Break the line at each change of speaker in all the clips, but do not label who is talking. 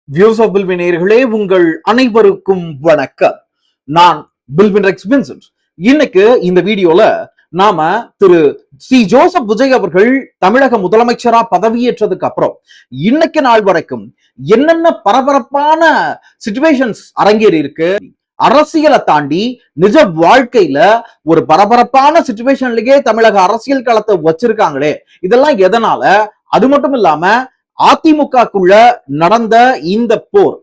Views of பில்வின் நேயர்களே, உங்கள் அனைவருக்கும் வணக்கம். நான் பில்வின் ரெக்ஸ் வின்சென்ட். இன்னைக்கு இந்த வீடியோல நாம திரு சி ஜோசப் விஜய் அவர்கள் தமிழக முதலமைச்சரா பதவியேற்றதுக்கு அப்புறம் இன்னைக்கு நாள் வரைக்கும் என்னென்ன பரபரப்பான சிச்சுவேஷன்ஸ் அரங்கேறி இருக்கு, அரசியலை தாண்டி நிஜ வாழ்க்கையில ஒரு பரபரப்பான சிச்சுவேஷன்லயே தமிழக அரசியல் களத்தை வச்சிருக்காங்களே, இதெல்லாம் எதனால? அது மட்டும் இல்லாம அதிமுகக்குள்ள நடந்த இந்த போர்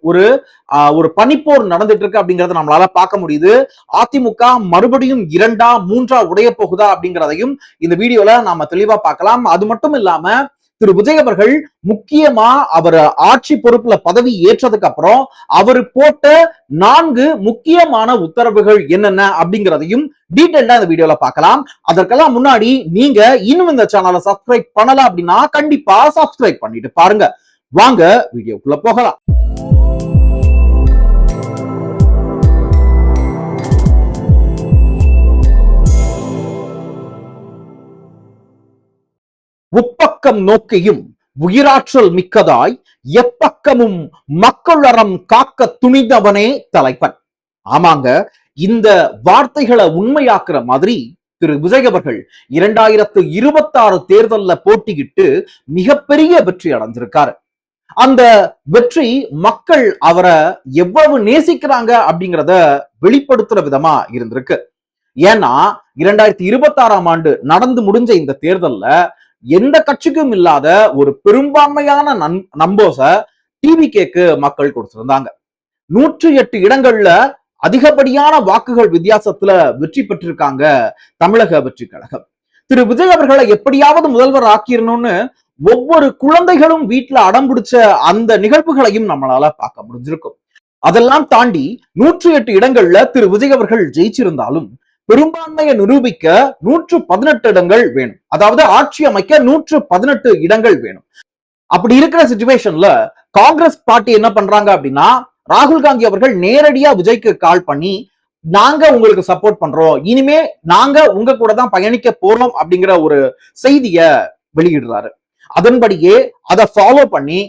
ஒரு பனிப்போர் நடந்துட்டு இருக்கு அப்படிங்கறத நம்மளால பார்க்க முடியுது. அதிமுக மறுபடியும் இரண்டா மூன்றா உடைய போகுதா அப்படிங்கிறதையும் இந்த வீடியோல நாம தெளிவா பார்க்கலாம். அது மட்டும் இல்லாம திரு விஜய் அவர்கள் முக்கியமா அவர் ஆட்சி பொறுப்புல பதவி ஏற்றதுக்கு அப்புறம் அவர் போட்ட 4 முக்கியமான உத்தரவுகள் என்னென்ன அப்படிங்கிறதையும் டீடைல்டா இந்த வீடியோல பார்க்கலாம். அதற்கெல்லாம் முன்னாடி நீங்க இன்னும் இந்த சேனலை சப்ஸ்கிரைப் பண்ணல அப்படின்னா கண்டிப்பா சப்ஸ்கிரைப் பண்ணிட்டு பாருங்க. வாங்க வீடியோக்குள்ள போகலாம். உப்பக்கம் நோக்கியும் உயிராற்றல் மிக்கதாய் எப்பக்கமும் மக்கள் அறம் காக்க துணிந்தவனே தலைவன். ஆமாங்க, இந்த வார்த்தைகளை உண்மையாக்குற மாதிரி திரு விஜய் அவர்கள் 2026 தேர்தல்ல போட்டியிட்டு மிகப்பெரிய வெற்றி அடைஞ்சிருக்காரு. அந்த வெற்றி மக்கள் அவரை எவ்வளவு நேசிக்கிறாங்க அப்படிங்கிறத வெளிப்படுத்துற விதமா இருந்திருக்கு. ஏன்னா 2026ஆம் ஆண்டு நடந்து முடிஞ்ச இந்த தேர்தல்ல எந்த கட்சிக்கும் இல்லாத ஒரு பெரும்பான்மையான நம்போச டிவிகேக்கு மக்கள் கொடுத்திருந்தாங்க. 108 இடங்கள்ல அதிகப்படியான வாக்குகள் வித்தியாசத்துல வெற்றி பெற்றிருக்காங்க தமிழக வெற்றி கழகம். திரு விஜய் அவர்களை எப்படியாவது முதல்வர் ஆக்கிடணும்னு ஒவ்வொரு குழந்தைகளும் வீட்டுல அடம்பிடிச்ச அந்த நிகழ்வுகளையும் நம்மளால பார்க்க முடிஞ்சிருக்கும். அதெல்லாம் தாண்டி 108 இடங்கள்ல திரு விஜய் அவர்கள் ஜெயிச்சிருந்தாலும் பெரும்பான்மையை நிரூபிக்க 118 இடங்கள் வேணும். அதாவது ஆட்சி அமைக்க 118 இடங்கள் வேணும். அப்படி இருக்கிற சிச்சுவேஷன்ல காங்கிரஸ் பார்ட்டி என்ன பண்றாங்க அப்படின்னா, ராகுல் காந்தி அவர்கள் நேரடியா விஜய்க்கு கால் பண்ணி, நாங்க உங்களுக்கு சப்போர்ட் பண்றோம், இனிமே நாங்க உங்க கூட தான் பயணிக்க போறோம் அப்படிங்கிற ஒரு செய்திய வெளியிடுறாரு. அதன்படியே அதை ஃபாலோ பண்ணி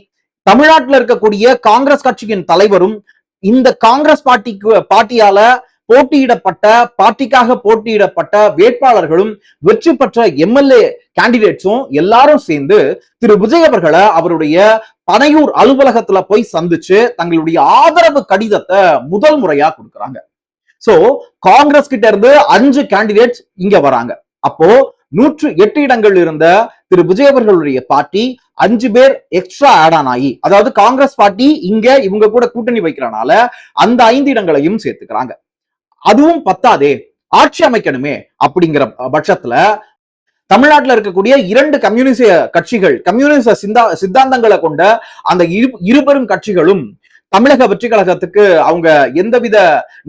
தமிழ்நாட்டில் இருக்கக்கூடிய காங்கிரஸ் கட்சியின் தலைவரும் இந்த காங்கிரஸ் பார்ட்டியால பார்ட்டிக்காக போட்டியிடப்பட்ட வேட்பாளர்களும் வெற்றி பெற்ற எம்எல்ஏ கேண்டிடேட்ஸும் எல்லாரும் சேர்ந்து திரு விஜய் அவர்களை அவருடைய பனையூர் அலுவலகத்துல போய் சந்திச்சு தங்களுடைய ஆதரவு கடிதத்தை முதல் முறையா கொடுக்கறாங்க. சோ காங்கிரஸ் கிட்ட இருந்து 5 கேண்டிடேட்ஸ் இங்க வராங்க. அப்போ 108 இடங்கள் இருந்த திரு விஜய் அவர்களுடைய பார்ட்டி 5 பேர் எக்ஸ்ட்ரா ஆட் ஆன் ஆகி, அதாவது காங்கிரஸ் பார்ட்டி இங்க இவங்க கூட கூட்டணி வைக்கிறனால அந்த 5 இடங்களையும் சேர்த்துக்கிறாங்க. அதுவும் பத்தாதே, ஆட்சி அமைக்கணுமே அப்படிங்கிற பட்சத்துல தமிழ்நாட்டில் இருக்கக்கூடிய 2 கம்யூனிஸ்ட் கட்சிகள், கம்யூனிஸ்ட் சித்தாந்தங்களை கொண்ட அந்த இருபெரும் கட்சிகளும் தமிழக வெற்றி கழகத்துக்கு அவங்க எந்தவித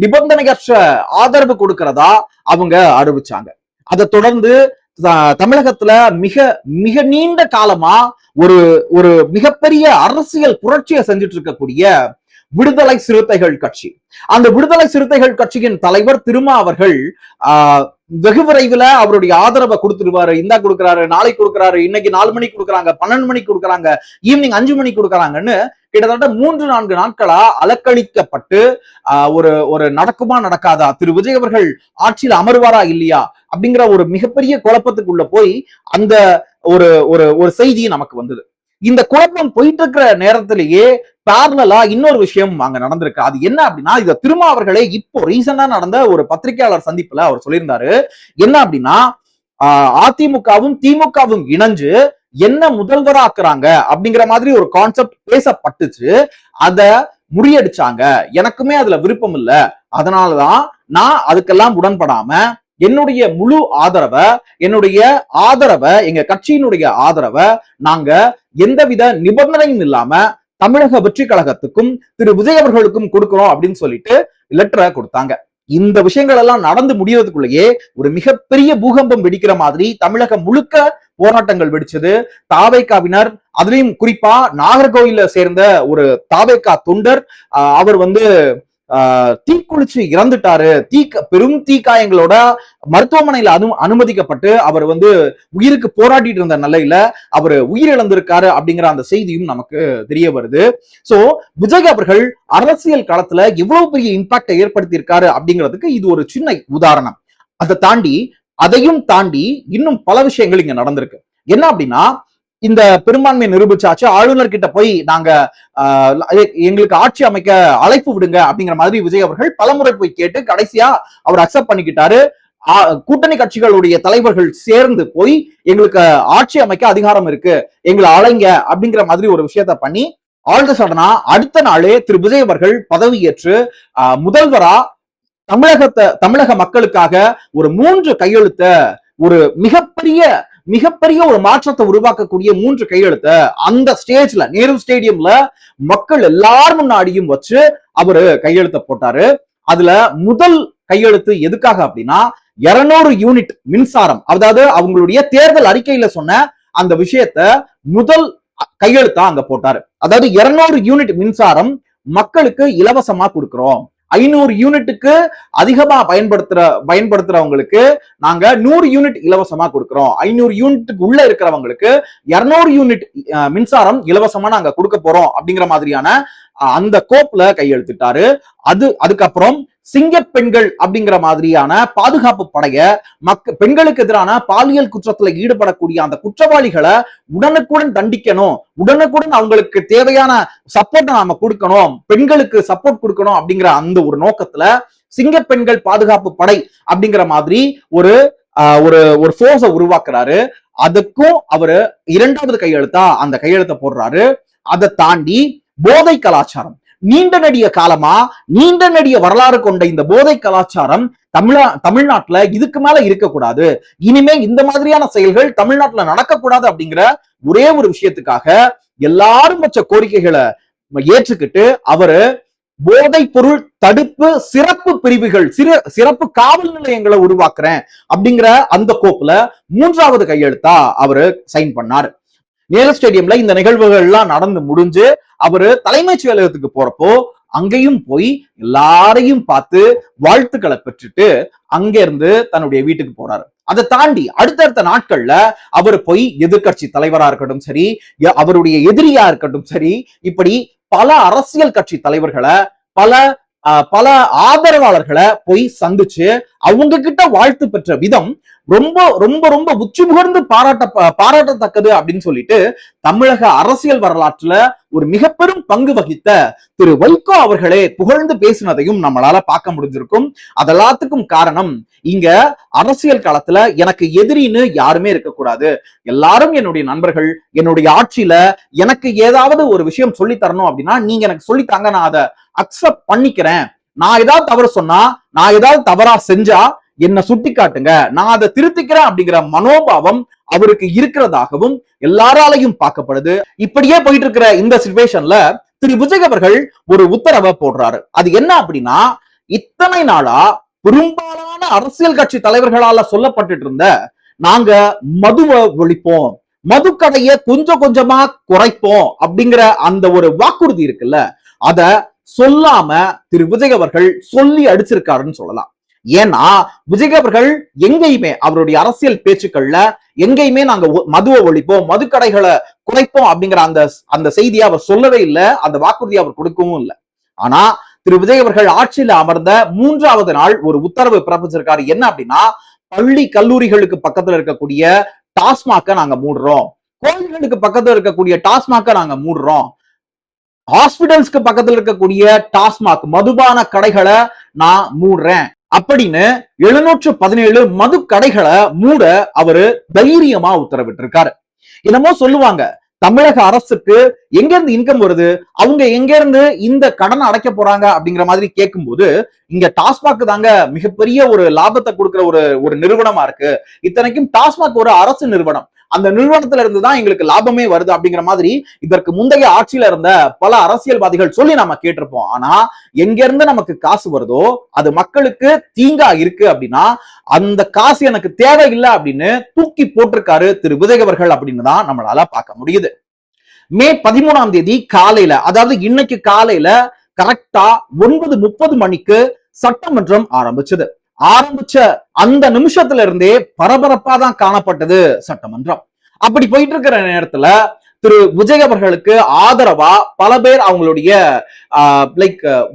நிபந்தனையற்ற ஆதரவு கொடுக்கிறதா அவங்க அறிவிச்சாங்க. அதை தொடர்ந்து தமிழகத்துல மிக மிக நீண்ட காலமா ஒரு மிகப்பெரிய அரசியல் புரட்சியை செஞ்சுட்டு இருக்கக்கூடிய விடுதலை சிறுத்தைகள் கட்சி, அந்த விடுதலை சிறுத்தைகள் கட்சியின் தலைவர் திருமா அவர்கள் வெகு விரைவில் அவருடைய ஆதரவை கொடுத்துருவாரு. இந்தா கொடுக்குறாரு, நாளை கொடுக்குறாரு, இன்னைக்கு 4 மணிக்கு கொடுக்குறாங்க, 12 மணிக்கு கொடுக்குறாங்க, ஈவினிங் 5 மணிக்கு கொடுக்குறாங்கன்னு கிட்டத்தட்ட 3-4 நாட்களா அலக்களிக்கப்பட்டு ஒரு நடக்குமா நடக்காதா, திரு விஜய் அவர்கள் ஆட்சியில் அமர்வாரா இல்லையா அப்படிங்கிற ஒரு மிகப்பெரிய குழப்பத்துக்குள்ள போய் அந்த ஒரு செய்தி நமக்கு வந்தது. இந்த குழப்பம் போயிட்டு இருக்கிற நேரத்திலேயே பேரலா இன்னொரு விஷயம் அங்க நடந்திருக்கு. அது என்ன அப்படின்னா, இத திருமா அவர்களே இப்போ ரீசெண்டா நடந்த ஒரு பத்திரிகையாளர் சந்திப்புல அவர் சொல்லியிருந்தாரு. என்ன அப்படின்னா, அதிமுகவும் திமுகவும் இணைஞ்சு என்ன முதல்வராக்குறாங்க அப்படிங்கிற மாதிரி ஒரு கான்செப்ட் பேசப்பட்டுச்சு. அத முறியடிச்சாங்க. எனக்குமே அதுல விருப்பம் இல்ல, அதனாலதான் நான் அதுக்கெல்லாம் உடன்படாம என்னுடைய முழு ஆதரவை எங்க கட்சியினுடைய ஆதரவை நாங்க எந்தவித நிபந்தனையும் இல்லாம தமிழக வெற்றி கழகத்துக்கும் திரு விஜய் அவர்களுக்கும் கொடுக்கிறோம் அப்படின்னு சொல்லிட்டு லெட்டரை கொடுத்தாங்க. இந்த விஷயங்கள் எல்லாம் நடந்து முடியறதுக்குள்ளேயே ஒரு மிகப்பெரிய பூகம்பம் வெடிக்கிற மாதிரி தமிழகம் முழுக்க போராட்டங்கள் வெடிச்சது. தாவேகாவினர், அதுலயும் குறிப்பா நாகர்கோவில சேர்ந்த ஒரு தாவேகா தொண்டர், அவர் தீக்குளிச்சு இறந்துட்டாரு, பெரும் தீக்காயங்களோட மருத்துவமனையில அனுமதிக்கப்பட்டு அவர் உயிருக்கு போராடிட்டு இருந்த நிலையில அவர் உயிரிழந்திருக்காரு அப்படிங்கிற அந்த செய்தியும் நமக்கு தெரிய வருது. சோ விஜய் அவர்கள் அரசியல் களத்துல எவ்வளவு பெரிய இம்பாக்டை ஏற்படுத்தி இருக்காரு அப்படிங்கிறதுக்கு இது ஒரு சின்ன உதாரணம். அதையும் தாண்டி இன்னும் பல விஷயங்கள் இங்க நடந்திருக்கு. என்ன அப்படின்னா, இந்த பெரும்பான்மை நிரூபிச்சாச்சு, ஆளுநர் கிட்ட போய் நாங்க எங்களுக்கு ஆட்சி அமைக்க அழைப்பு விடுங்க அப்படிங்கிற மாதிரி விஜய் அவர்கள் பலமுறை போய் கேட்டு கடைசியா அவர் அக்செப்ட் பண்ணிக்கிட்டாரு. கூட்டணி கட்சிகளுடைய தலைவர்கள் சேர்ந்து போய் எங்களுக்கு ஆட்சி அமைக்க அதிகாரம் இருக்கு, எங்களை அழைங்க அப்படிங்கிற மாதிரி ஒரு விஷயத்த பண்ணி ஆல் த சடனா அடுத்த நாளே திரு விஜய் அவர்கள் பதவியேற்று முதல்வரா தமிழக மக்களுக்காக ஒரு 3 கையெழுத்த, ஒரு மிகப்பெரிய ஒரு மாற்றத்தை உருவாக்கக்கூடிய 3 கையெழுத்த அந்த ஸ்டேஜ்ல, நேரு ஸ்டேடியம்ல மக்கள் எல்லாரும் முன்னாடியும் வச்சு அவரு கையெழுத்த போட்டாரு. அதுல முதல் கையெழுத்து எதுக்காக அப்படின்னா, 200 யூனிட் மின்சாரம், அதாவது அவங்களுடைய தேர்தல் அறிக்கையில சொன்ன அந்த விஷயத்த முதல் கையெழுத்தா அங்க போட்டாரு. அதாவது 200 யூனிட் மின்சாரம் மக்களுக்கு இலவசமா கொடுக்கிறோம், 500 யூனிட்டுக்கு அதிகமா பயன்படுத்துறவங்களுக்கு நாங்க 100 யூனிட் இலவசமா கொடுக்கிறோம், 500 யூனிட்டுக்கு உள்ள இருக்கிறவங்களுக்கு 200 யூனிட் மின்சாரம் இலவசமா நாங்க கொடுக்க போறோம் அப்படிங்கிற மாதிரியான அந்த கோப்புல கையெழுத்திட்டாரு. அதுக்கப்புறம் சிங்க பெண்கள் அப்படிங்கிற மாதிரியான பாதுகாப்பு படைய பெண்களுக்கு எதிரான பாலியல் குற்றத்துல ஈடுபடக்கூடிய அந்த குற்றவாளிகளை உடனுக்குடன் தண்டிக்கணும், உடனுக்குடன் அவங்களுக்கு தேவையான சப்போர்ட்டை நாம கொடுக்கணும், பெண்களுக்கு சப்போர்ட் கொடுக்கணும் அப்படிங்கிற அந்த ஒரு நோக்கத்துல சிங்க பெண்கள் பாதுகாப்பு படை அப்படிங்கிற மாதிரி ஒரு ஒரு போர்ஸை உருவாக்குறாரு. அதுக்கும் அவரு 2வது கையெழுத்தா அந்த கையெழுத்தை போடுறாரு. அதை தாண்டி போதை கலாச்சாரம், நீண்ட நெடிய வரலாறு கொண்ட இந்த போதை கலாச்சாரம் தமிழ்நாட்டுல இதுக்கு மேல இருக்கக்கூடாது, இனிமே இந்த மாதிரியான செயல்கள் தமிழ்நாட்டுல நடக்கக்கூடாது அப்படிங்கிற ஒரே ஒரு விஷயத்துக்காக எல்லாரும் வச்ச கோரிக்கைகளை ஏற்றுக்கிட்டு அவரு போதை பொருள் தடுப்பு சிறப்பு பிரிவுகள், சிறப்பு காவல் நிலையங்களை உருவாக்குறேன் அப்படிங்கிற அந்த கோப்புல 3வது கையெழுத்தா அவரு சைன் பண்ணாரு. நேரு ஸ்டேடியம்ல இந்த நிகழ்வுகள் எல்லாம் நடந்து முடிஞ்சு அவரு தலைமைச் செயலகத்துக்கு போறப்போ அங்கேயும் போய் எல்லாரையும் பார்த்து வாழ்த்துக்களை பெற்றுட்டு அங்க இருந்து தன்னுடைய வீட்டுக்கு போறாரு. அதை தாண்டி அடுத்தடுத்த நாட்கள்ல அவர் போய் எதிர்கட்சி தலைவரா இருக்கட்டும் சரி, அவருடைய எதிரியா இருக்கட்டும் சரி, இப்படி பல அரசியல் கட்சி தலைவர்களை, பல ஆதரவாளர்களை போய் சந்திச்சு அவங்க கிட்ட வாழ்த்து பெற்ற விதம் ரொம்ப ரொம்ப ரொம்ப உச்சி முகர்ந்து பாராட்டத்தக்கது அப்படின்னு சொல்லிட்டு தமிழக அரசியல் வரலாற்றுல ஒரு மிக பெரும் பங்கு வகித்த திரு வைகோ அவர்களே புகழ்ந்து பேசினதையும் நம்மளால பார்க்க முடிஞ்சிருக்கும். அதெல்லாத்துக்கும் காரணம், இங்க அரசியல் களத்துல எனக்கு எதிரின்னு யாருமே இருக்கக்கூடாது, எல்லாரும் என்னுடைய நண்பர்கள், என்னுடைய ஆட்சியில எனக்கு ஏதாவது ஒரு விஷயம் சொல்லி தரணும் அப்படின்னா நீங்க எனக்கு சொல்லித்தாங்க, நான் அதை அக்செப்ட் பண்ணிக்கிறேன், நான் ஏதாவது தவறு சொன்னா, நான் ஏதாவது தவறா செஞ்சா என்ன சுட்டி காட்டுங்க, நான் அதை திருத்திக்கிறேன் அப்படிங்கிற மனோபாவம் அவருக்கு இருக்கிறதாகவும் எல்லாராலையும் பார்க்கப்படுது. இப்படியே போயிட்டு இருக்கிற இந்த சிச்சுவேஷன்ல திரு விஜய் அவர்கள் ஒரு உத்தரவை போடுறாரு. அது என்ன அப்படின்னா, இத்தனை நாளா பெரும்பாலான அரசியல் கட்சி தலைவர்களால சொல்லப்பட்டு இருந்த நாங்க மதுவை ஒழிப்போம், மதுக்கடையை கொஞ்சம் கொஞ்சமா குறைப்போம் அப்படிங்கிற அந்த ஒரு வாக்குறுதி இருக்குல்ல, அத சொல்லாம திரு விஜய் அவர்கள் சொல்லி அடிச்சிருக்காருன்னு சொல்லலாம். ஏன்னா விஜய் அவர்கள் எங்கேயுமே அவருடைய அரசியல் பேச்சுக்கள்ல எங்கேயுமே நாங்க மதுவை ஒழிப்போம், மதுக்கடைகளை குறைப்போம் அப்படிங்கிற அந்த செய்தியை அவர் சொல்லவே இல்லை, அந்த வாக்குறுதியை அவர் கொடுக்கவும் இல்லை. ஆனா திரு விஜய் அவர்கள் ஆட்சியில அமர்ந்த 3வது நாள் ஒரு உத்தரவு பிறப்பிச்சிருக்காரு. என்ன அப்படின்னா, பள்ளி கல்லூரிகளுக்கு பக்கத்துல இருக்கக்கூடிய டாஸ்மாக நாங்க மூடுறோம், கோயில்களுக்கு பக்கத்துல இருக்கக்கூடிய டாஸ்மாக நாங்க மூடுறோம், ஹாஸ்பிட்டல்ஸ்க்கு பக்கத்துல இருக்கக்கூடிய டாஸ்மாக் மதுபான கடைகளை நான் மூடுறேன் அப்படின்னு 717 மது கடைகளை மூட அவரு தைரியமா உத்தரவிட்டிருக்காரு. என்னமோ சொல்லுவாங்க, தமிழக அரசுக்கு எங்க இருந்து இன்கம் வருது, அவங்க எங்க இருந்து இந்த கடனை அடைக்க போறாங்க அப்படிங்கிற மாதிரி கேட்கும்போது, இங்க டாஸ்மாக் தாங்க மிகப்பெரிய ஒரு லாபத்தை கொடுக்கிற ஒரு நிறுவனமா இருக்கு, இத்தனைக்கும் டாஸ்மாக் ஒரு அரசு நிறுவனம், அந்த நிறுவனத்துல இருந்துதான் எங்களுக்கு லாபமே வருது அப்படிங்கிற மாதிரி இதற்கு முந்தைய ஆட்சியில இருந்த பல அரசியல்வாதிகள் சொல்லி நாம கேட்டிருப்போம். ஆனா எங்க இருந்து நமக்கு காசு வருதோ அது மக்களுக்கு தீங்கா இருக்கு அப்படின்னா அந்த காசு எனக்கு தேவையில்லை அப்படின்னு தூக்கி போட்டிருக்காரு திரு விஜய் அவர்கள் அப்படின்னு தான் நம்மளால பார்க்க முடியுது. மே 13ஆம் தேதி காலையில, அதாவது இன்னைக்கு காலையில கரெக்டா 9:30 மணிக்கு சட்டமன்றம் ஆரம்பிச்சது. ஆரம்பிச்ச அந்த நிமிஷத்துல இருந்தே பரபரப்பா தான் காணப்பட்டது சட்டமன்றம். அப்படி போயிட்டு இருக்கிற நேரத்துல திரு விஜய் அவர்களுக்கு ஆதரவா பல பேர் அவங்களுடைய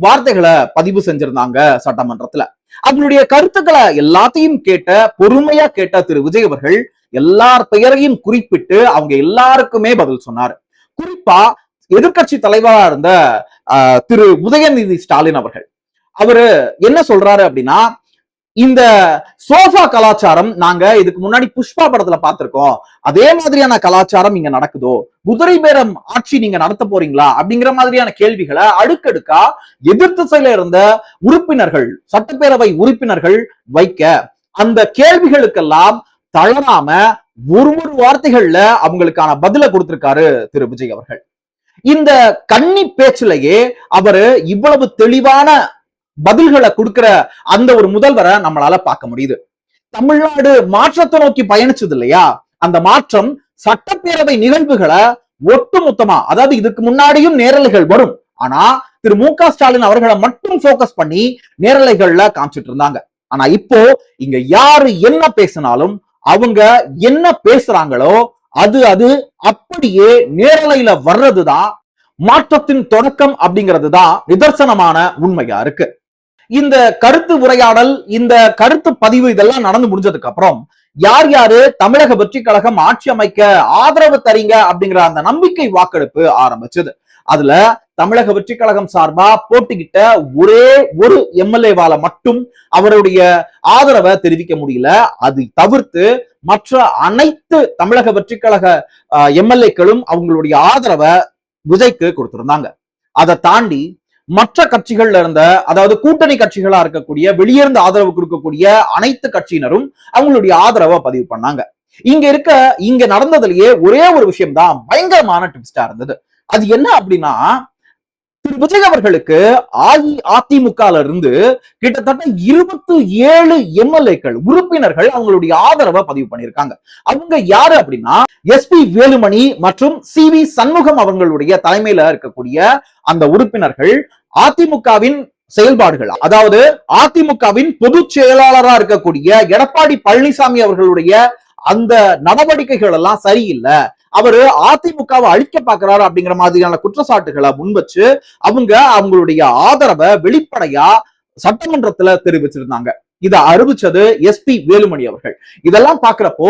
வார்த்தைகளை பதிவு செஞ்சிருந்தாங்க சட்டமன்றத்துல. அவங்களுடைய கருத்துக்களை எல்லாத்தையும் பொறுமையா கேட்ட திரு விஜய் அவர்கள் எல்லார் பெயரையும் குறிப்பிட்டு அவங்க எல்லாருக்குமே பதில் சொன்னார். குறிப்பா எதிர்கட்சி தலைவரா இருந்த திரு உதயநிதி ஸ்டாலின் அவர்கள் அவரு என்ன சொல்றாரு அப்படின்னா, இந்த சோஃபா கலாச்சாரம் நாங்க இதுக்கு முன்னாடி புஷ்பா படத்துல பார்த்திருக்கோம், அதே மாதிரியான கலாச்சாரம் இங்க நடக்குதோ, குதிரை பேரம் ஆட்சி நீங்க நடத்த போறீங்களா அப்படிங்கிற மாதிரியான கேள்விகளை அடுக்கடுக்கா எதிர்த்து செயல இருந்த உறுப்பினர்கள், சட்டப்பேரவை உறுப்பினர்கள் வைக்க, அந்த கேள்விகளுக்கெல்லாம் தளராம ஒரு வார்த்தைகள்ல அவங்களுக்கான பதில கொடுத்திருக்காரு திரு விஜய் அவர்கள். இந்த கன்னி பேச்சிலேயே அவரு இவ்வளவு தெளிவான பதில்களை கொடுக்கிற அந்த ஒரு முதல்வரை நம்மளால பார்க்க முடியுது. தமிழ்நாடு மாற்றத்தை நோக்கி பயணிச்சது இல்லையா, அந்த மாற்றம் சட்டப்பேரவை நிகழ்வுகளை ஒட்டுமொத்தமா, அதாவது இதுக்கு முன்னாடியும் நேரலைகள் வரும், ஆனா திரு மு.க. ஸ்டாலின் அவர்களை மட்டும் போக்கஸ் பண்ணி நேரலைகள்ல காமிச்சிட்டு இருந்தாங்க. ஆனா இப்போ இங்க யாரு என்ன பேசினாலும் அவங்க என்ன பேசுறாங்களோ அது அப்படியே நேரலையில வர்றதுதான் மாற்றத்தின் தொடக்கம் அப்படிங்கிறது தான் நிதர்சனமான உண்மையா இருக்கு. இந்த கருத்து உரையாடல், இந்த கருத்து பதிவு இதெல்லாம் நடந்து முடிஞ்சதுக்கு அப்புறம் யார் யாரு தமிழக வெற்றி கழகம் ஆட்சி அமைக்க ஆதரவு தரீங்க அப்படிங்கிற அந்த நம்பிக்கை வாக்கெடுப்பு ஆரம்பிச்சது. அதுல தமிழக வெற்றி கழகம் சார்பா போட்டிக்கிட்ட ஒரே ஒரு எம்எல்ஏவால மட்டும் அவருடைய ஆதரவை தெரிவிக்க முடியல. அதை தவிர்த்து மற்ற அனைத்து தமிழக வெற்றி கழக எம்எல்ஏக்களும் அவங்களுடைய ஆதரவை விஜய்க்கு கொடுத்திருந்தாங்க. அதை தாண்டி மற்ற கட்சிகள்ல இருந்த, அதாவது கூட்டணி கட்சிகளா இருக்கக்கூடிய, வெளியிருந்து ஆதரவு கொடுக்கக்கூடிய அனைத்து கட்சியினரும் அவங்களுடைய ஆதரவை பதிவு பண்ணாங்க. இங்க நடந்ததுலயே ஒரே ஒரு விஷயம் தான் பயங்கரமான ட்விஸ்டா இருந்தது. அது என்ன அப்படின்னா, திரு விஜய் அவர்களுக்கு அஇஅதிமுகல இருந்து கிட்டத்தட்ட 27 எம்எல்ஏக்கள் உறுப்பினர்கள் அவங்களுடைய ஆதரவை பதிவு பண்ணியிருக்காங்க. அவங்க யாரு அப்படின்னா, எஸ்.பி. வேலுமணி மற்றும் சி.வி. சண்முகம் அவங்களுடைய தலைமையில இருக்கக்கூடிய அந்த உறுப்பினர்கள் அதிமுகவின் செயல்பாடுகள், அதாவது அதிமுகவின் பொதுச் செயலாளராக இருக்கக்கூடிய எடப்பாடி பழனிசாமி அவர்களுடைய அந்த நடவடிக்கைகள் எல்லாம் சரியில்லை, அவரு அதிமுகவை அழிக்க பாக்குறாரு அப்படிங்கிற மாதிரியான குற்றச்சாட்டுகளை முன்வச்சு அவங்களுடைய ஆதரவை வெளிப்படையா சட்டமன்றத்துல தெரிவிச்சிருந்தாங்க. இதை அறிவிச்சது எஸ்.பி. வேலுமணி அவர்கள். இதெல்லாம் பாக்குறப்போ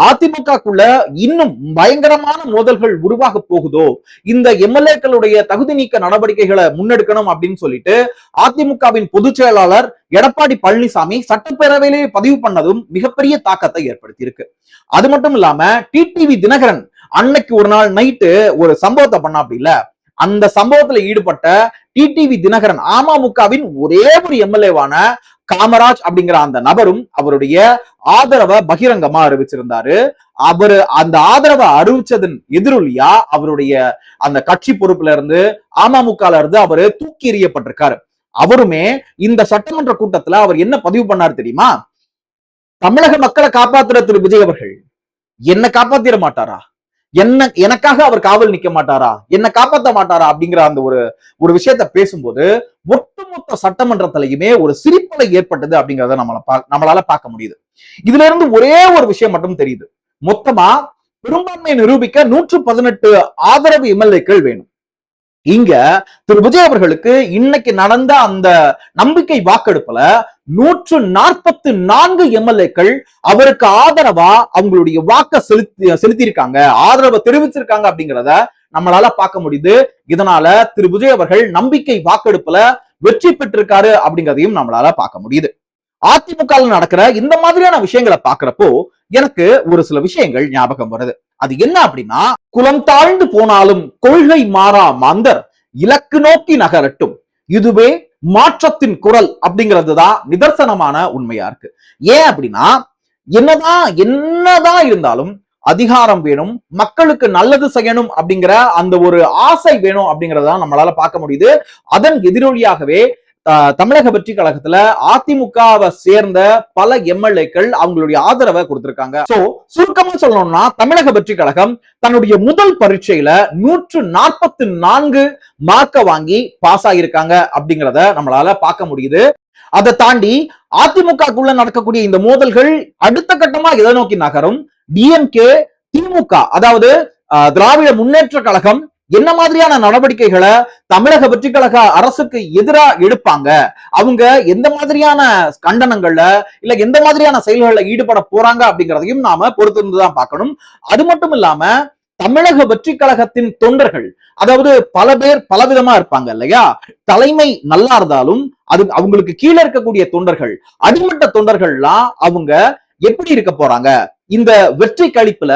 அதிமுகக்குள்ள இன்னும் பயங்கரமான மோதல்கள் உருவாக போகுதோ, இந்த எம்எல்ஏக்களுடைய தகுதி நீக்க நடவடிக்கைகளை முன்னெடுக்கணும் அப்படின்னு சொல்லிட்டு அதிமுகவின் பொதுச் செயலாளர் எடப்பாடி பழனிசாமி சட்டப்பேரவையிலே பதிவு பண்ணதும் மிகப்பெரிய தாக்கத்தை ஏற்படுத்தி இருக்கு. அது மட்டும் இல்லாம டிடிவி தினகரன் அன்னைக்கு ஒரு நாள் நைட்டு ஒரு சம்பவத்தை பண்ண அப்படி இல்ல, அந்த சம்பவத்துல ஈடுபட்ட டிடிவி தினகரன் அமமுகவின் ஒரே ஒரு எம்எல்ஏவான காமராஜ் அப்படிங்கிற அந்த நபரும் அவருடைய ஆதரவை பகிரங்கமா அறிவிச்சிருந்தாரு. அவரு அந்த ஆதரவை அறிவிச்சதன் எதிரொலியா அவருடைய அந்த கட்சி பொறுப்புல இருந்து அமமுகல இருந்து அவரு தூக்கி எறியப்பட்டிருக்காரு. அவருமே இந்த சட்டமன்ற கூட்டத்துல அவர் என்ன பதிவு பண்ணாரு தெரியுமா, தமிழக மக்களை காப்பாத்துற திரு விஜய் அவர்கள் என்ன காப்பாத்திர மாட்டாரா, எனக்காக அவர் காவல் நிக்க மாட்டாரா, என்ன காப்பாற்ற மாட்டாரா அப்படிங்கிற அந்த ஒரு விஷயத்த பேசும்போது ஒட்டுமொத்த சட்டமன்றத்திலையுமே ஒரு சிரிப்பலை ஏற்பட்டது அப்படிங்கிறத நம்மளால பார்க்க முடியுது. இதுல இருந்து ஒரே ஒரு விஷயம் மட்டும் தெரியுது, மொத்தமா பெரும்பான்மையை நிரூபிக்க 118 ஆதரவு எம்எல்ஏக்கள் வேணும். இங்க திரு விஜய் அவர்களுக்கு இன்னைக்கு நடந்த அந்த நம்பிக்கை வாக்கெடுப்புல 144 எம்எல்ஏக்கள் அவருக்கு ஆதரவா அவங்களுடைய வாக்க செலுத்தியிருக்காங்க, ஆதரவை தெரிவிச்சிருக்காங்க அப்படிங்கிறத நம்மளால பார்க்க முடியுது. இதனால திரு விஜய் அவர்கள் நம்பிக்கை வாக்கெடுப்புல வெற்றி பெற்றிருக்காரு அப்படிங்கிறதையும் நம்மளால பார்க்க முடியுது. அதிமுக நடக்கிற இந்த மாதிரியான விஷயங்களை பாக்குறப்போ எனக்கு ஒரு சில விஷயங்கள் ஞாபகம் வருது. அது என்ன அப்படின்னா, குலம் தாழ்ந்து போனாலும் கொள்கை மாறா மாந்தர் இலக்கு நோக்கி நகரட்டும், இதுவே மாற்றத்தின் குரல் அப்படிங்கிறது தான் நிதர்சனமான உண்மையா இருக்கு. ஏன் அப்படின்னா, என்னதான் இருந்தாலும் அதிகாரம் வேணும், மக்களுக்கு நல்லது செய்யணும் அப்படிங்கிற அந்த ஒரு ஆசை வேணும் அப்படிங்கறத நம்மளால பார்க்க முடியுது. அதன் எதிரொலியாகவே தமிழக வெற்றி கழகத்துல அதிமுகவை சேர்ந்த பல எம்எல்ஏக்கள் அவங்களுடைய ஆதரவை கொடுத்திருக்காங்க. சோ சுருக்கமா சொல்லணும்னா தமிழக வெற்றி கழகம் தன்னுடைய முதல் பரீட்சையில 144 மார்க்க வாங்கி பாஸ் ஆகியிருக்காங்க அப்படிங்கிறத நம்மளால பார்க்க முடியுது. அதை தாண்டி அதிமுகக்குள்ள நடக்கக்கூடிய இந்த மோதல்கள் அடுத்த கட்டமா எதை நோக்கி நகரும்? டிஎம்கே, திமுக, அதாவது திராவிட முன்னேற்ற கழகம் என்ன மாதிரியான நடவடிக்கைகளை தமிழக வெற்றி கழக அரசுக்கு எதிராக எடுப்பாங்க, அவங்க எந்த மாதிரியான கண்டனங்கள்ல இல்ல எந்த மாதிரியான செயல்களில் ஈடுபட போறாங்க அப்படிங்கிறதையும் நாம பொறுத்திருந்துதான் பார்க்கணும். அது மட்டும் இல்லாம தமிழக வெற்றி கழகத்தின் தொண்டர்கள், அதாவது பல பேர் பலவிதமா இருப்பாங்க இல்லையா? தலைமை நல்லா இருந்தாலும் அது அவங்களுக்கு கீழே இருக்கக்கூடிய தொண்டர்கள், அடிமட்ட தொண்டர்கள்லாம் அவங்க எப்படி இருக்க போறாங்க? இந்த வெற்றி கழிப்புல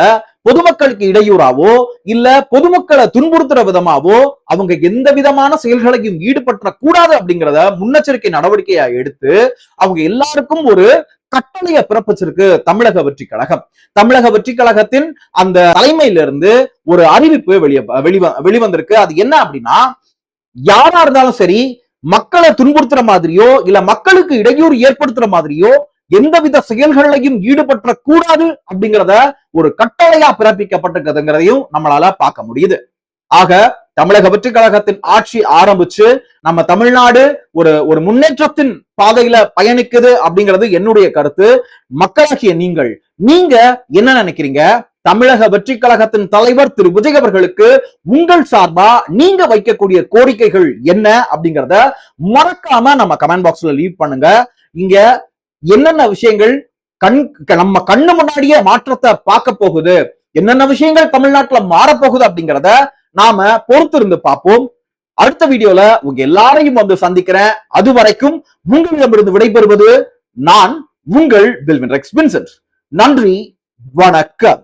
பொதுமக்களுக்கு இடையூறாவோ இல்ல பொதுமக்களை துன்புறுத்துற விதமாவோ அவங்க எந்த விதமான செயல்களையும் ஈடுபட்ட கூடாது அப்படிங்கிறத முன்னெச்சரிக்கை நடவடிக்கையா எடுத்து அவங்க எல்லாருக்கும் ஒரு கட்டளையை பிறப்பிச்சிருக்கு தமிழக வெற்றி கழகம். தமிழக வெற்றி கழகத்தின் அந்த தலைமையிலிருந்து ஒரு அறிவிப்பு வெளிவந்திருக்கு. அது என்ன அப்படின்னா, யாரா இருந்தாலும் சரி மக்களை துன்புறுத்துற மாதிரியோ இல்ல மக்களுக்கு இடையூறு ஏற்படுத்துற மாதிரியோ எந்தவித செயல்களையும் ஈடுபட்ட கூடாது அப்படிங்கிறத ஒரு கட்டளையா பிறப்பிக்கப்பட்டிருக்கிறதுங்கிறதையும் நம்மளால பார்க்க முடியுது. ஆக தமிழக வெற்றி கழகத்தின் ஆட்சி ஆரம்பிச்சு நம்ம தமிழ்நாடு ஒரு முன்னேற்றத்தின் பாதையில பயணிக்குது அப்படிங்கிறது என்னுடைய கருத்து. மக்களாகிய நீங்க என்ன நினைக்கிறீங்க? தமிழக வெற்றி கழகத்தின் தலைவர் திரு விஜய் அவர்களுக்கு உங்கள் சார்பா நீங்க வைக்கக்கூடிய கோரிக்கைகள் என்ன அப்படிங்கிறத மறக்காம நம்ம கமெண்ட் பாக்ஸ்ல லீவ் பண்ணுங்க. இங்க என்னென்ன விஷயங்கள் நம்ம கண்ணு முன்னாடியே மாற்றத்தை பார்க்க போகுது, என்னென்ன விஷயங்கள் தமிழ்நாட்டுல மாறப்போகுது அப்படிங்கிறத நாம பொறுத்திருந்து பார்ப்போம். அடுத்த வீடியோல உங்க எல்லாரையும் வந்து சந்திக்கிறேன். அது வரைக்கும் உங்களிடமிருந்து விடைபெறுவது நான் உங்கள் வில்வின் ரெக்ஸ் வின்சென்ட். நன்றி, வணக்கம்.